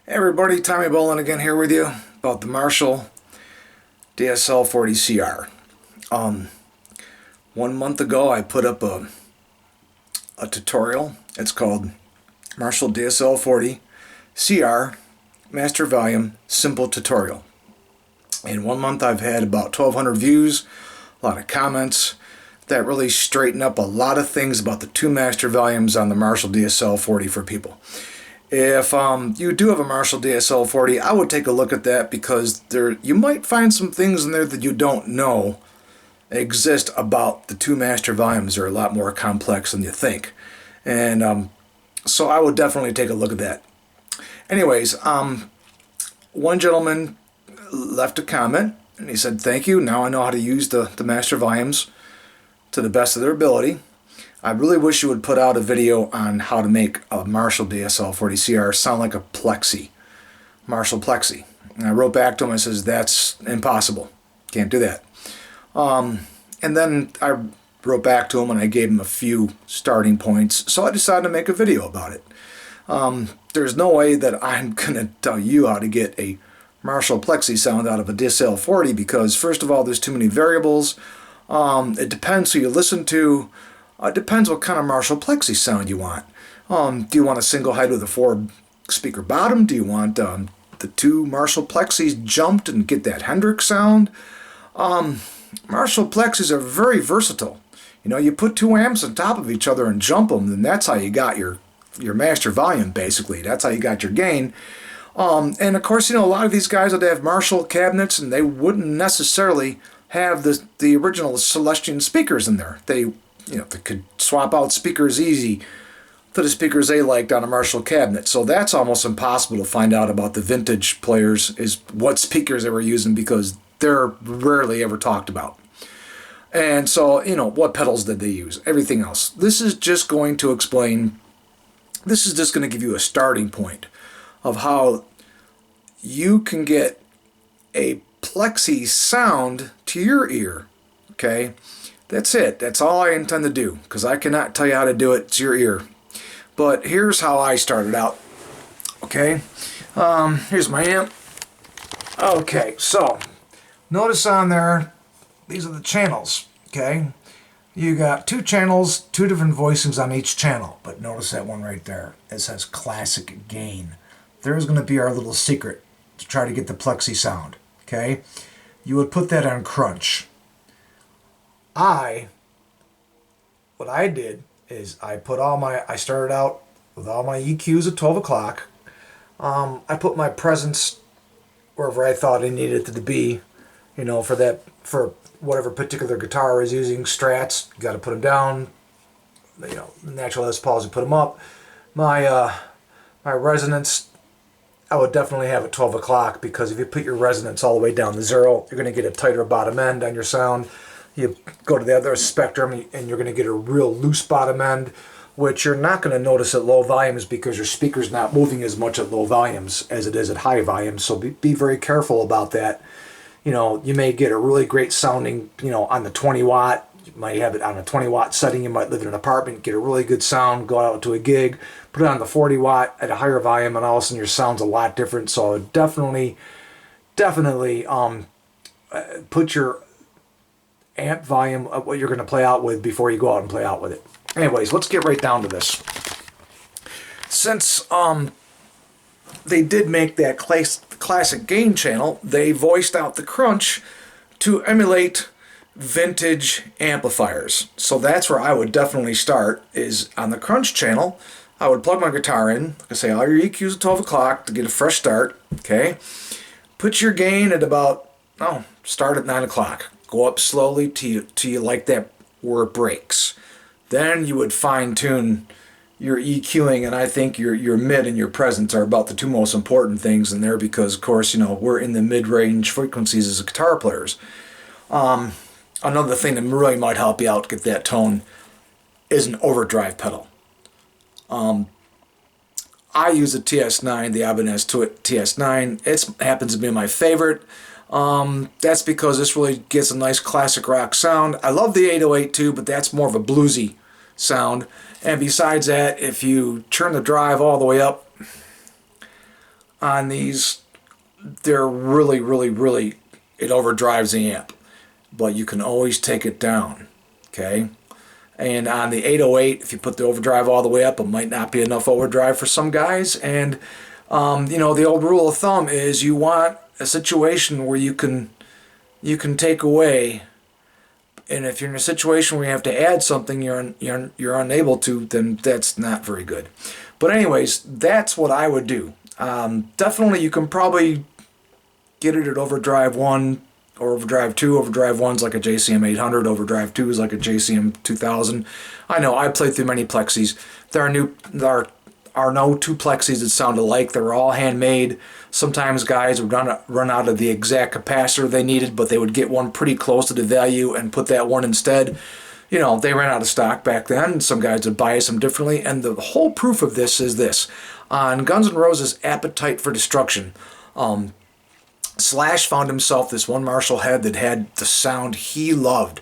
Hey everybody, Tommy Bowlin again here with you about the Marshall DSL40CR. 1 month ago I put up a tutorial. It's called Marshall DSL40CR Master Volume Simple Tutorial. In 1 month I've had about 1,200 views, a lot of comments that really straighten up a lot of things about the two master volumes on the Marshall DSL40 for people. If you do have a Marshall DSL40, I would take a look at that because you might find some things in there that you don't know exist about the two master volumes. They're a lot more complex than you think. And so I would definitely take a look at that. Anyways, one gentleman left a comment and he said, "Thank you. Now I know how to use the master volumes to the best of their ability. I really wish you would put out a video on how to make a Marshall DSL40CR sound like a Plexi, Marshall Plexi." And I wrote back to him and says, "That's impossible. Can't do that." And then I wrote back to him and I gave him a few starting points. So I decided to make a video about it. There's no way that I'm going to tell you how to get a Marshall Plexi sound out of a DSL40 because, first of all, there's too many variables. It depends who you listen to. It depends what kind of Marshall Plexi sound you want. Do you want a single head with a 4-speaker bottom? Do you want the two Marshall Plexis jumped and get that Hendrix sound? Marshall Plexis are very versatile. You know, you put two amps on top of each other and jump them, and that's how you got your master volume, basically. That's how you got your gain. And of course, you know, a lot of these guys would have Marshall cabinets, and they wouldn't necessarily have the original Celestion speakers in there. They could swap out speakers easy to the speakers they liked on a Marshall cabinet. So that's almost impossible to find out about the vintage players, is what speakers they were using, because they're rarely ever talked about. And so, you know, what pedals did they use? Everything else. This is just going to give you a starting point of how you can get a Plexi sound to your ear, okay? That's it. That's all I intend to do, because I cannot tell you how to do it. It's your ear. But here's how I started out. Okay. Here's my amp. Okay, so notice on there, these are the channels. Okay. You got two channels, two different voicings on each channel. But notice that one right there. It says classic gain. There's going to be our little secret to try to get the Plexi sound. Okay. You would put that on crunch. What I did is I started out with all my EQs at 12 o'clock. I put my presence wherever I thought I needed it to be, you know, for whatever particular guitar I was using. Strats, you got to put them down. You know, natural Les Pauls, you put them up. My resonance, I would definitely have at 12 o'clock, because if you put your resonance all the way down to 0, you're going to get a tighter bottom end on your sound. You go to the other spectrum and you're going to get a real loose bottom end, which you're not going to notice at low volumes because your speaker's not moving as much at low volumes as it is at high volumes. So be very careful about that. You know, you may get a really great sounding, you know, on the 20 watt. You might have it on a 20 watt setting. You might live in an apartment, get a really good sound, go out to a gig, put it on the 40 watt at a higher volume, and all of a sudden your sound's a lot different. So definitely put your amp volume of what you're going to play out with before you go out and play out with it. Anyways, let's get right down to this. Since they did make that classic gain channel, they voiced out the crunch to emulate vintage amplifiers. So that's where I would definitely start, is on the crunch channel. I would plug my guitar in, like I say, all your EQs at 12 o'clock to get a fresh start. Okay, put your gain at start at 9 o'clock. Go up slowly till you like that where it breaks. Then you would fine tune your EQing, and I think your mid and your presence are about the two most important things in there, because of course, you know, we're in the mid-range frequencies as guitar players. Another thing that really might help you out get that tone is an overdrive pedal. I use a TS9, the Ibanez TS9. It happens to be my favorite. That's because this really gets a nice classic rock sound. I love the 808 too, but that's more of a bluesy sound. And besides that, if you turn the drive all the way up, on these, they're really, really, really, it overdrives the amp. But you can always take it down, okay? And on the 808, if you put the overdrive all the way up, it might not be enough overdrive for some guys. And, you know, the old rule of thumb is you want a situation where you can take away, and if you're in a situation where you have to add something you're unable to, then that's not very good. But anyways, that's what I would do. Definitely you can probably get it at overdrive 1 or overdrive 2. Overdrive 1's like a JCM 800, overdrive 2 is like a JCM 2000. I know, I played through many plexis. There are no two plexis that sound alike. They're all handmade. Sometimes guys would run out of the exact capacitor they needed, but they would get one pretty close to the value and put that one instead. You know, they ran out of stock back then. Some guys would bias them differently. And the whole proof of this is this. On Guns N' Roses' Appetite for Destruction, Slash found himself this one Marshall head that had the sound he loved.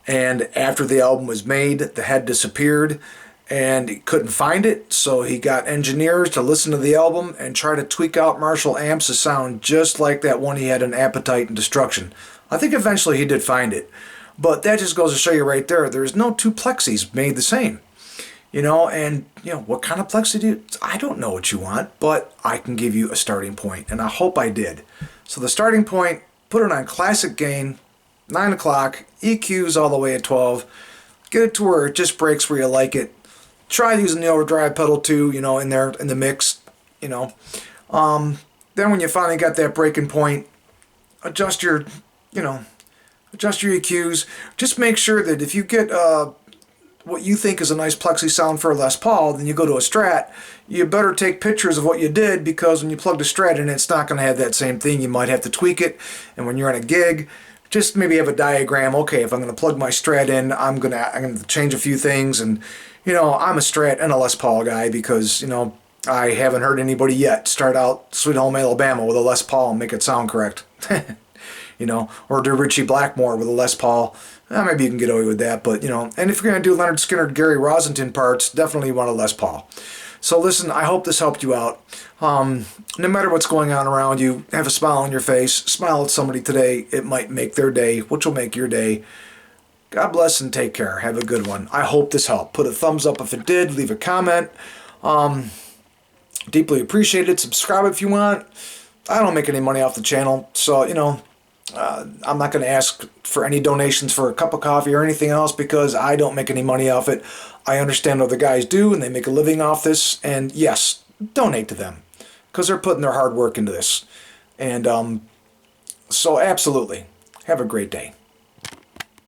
And after the album was made, the head disappeared and he couldn't find it, so he got engineers to listen to the album and try to tweak out Marshall amps to sound just like that one he had in Appetite and Destruction. I think eventually he did find it. But that just goes to show you right there, there's no two plexis made the same. You know, and, you know, what kind of plexi do you... I don't know what you want, but I can give you a starting point, and I hope I did. So the starting point, put it on classic gain, 9 o'clock, EQs all the way at 12, get it to where it just breaks where you like it. Try using the overdrive pedal too, you know, in there, in the mix, you know. Then when you finally got that breaking point, adjust your, you know, adjust your EQs. Just make sure that if you get what you think is a nice plexi sound for a Les Paul, then you go to a Strat, you better take pictures of what you did, because when you plug the Strat in, it's not going to have that same thing. You might have to tweak it, and when you're on a gig, just maybe have a diagram. Okay, if I'm going to plug my Strat in, I'm going to change a few things. And, you know, I'm a Strat and a Les Paul guy because, you know, I haven't heard anybody yet start out Sweet Home Alabama with a Les Paul and make it sound correct. You know, or do Richie Blackmore with a Les Paul. Maybe you can get away with that, but, you know, and if you're going to do Leonard Skinner, Gary Rosenthal parts, definitely want a Les Paul. So listen, I hope this helped you out. No matter what's going on around you, have a smile on your face. Smile at somebody today. It might make their day, which will make your day. God bless and take care. Have a good one. I hope this helped. Put a thumbs up if it did. Leave a comment. Deeply appreciate it. Subscribe if you want. I don't make any money off the channel, so, you know, I'm not going to ask for any donations for a cup of coffee or anything else because I don't make any money off it. I understand other guys do, and they make a living off this. And yes, donate to them because they're putting their hard work into this. And so absolutely, have a great day.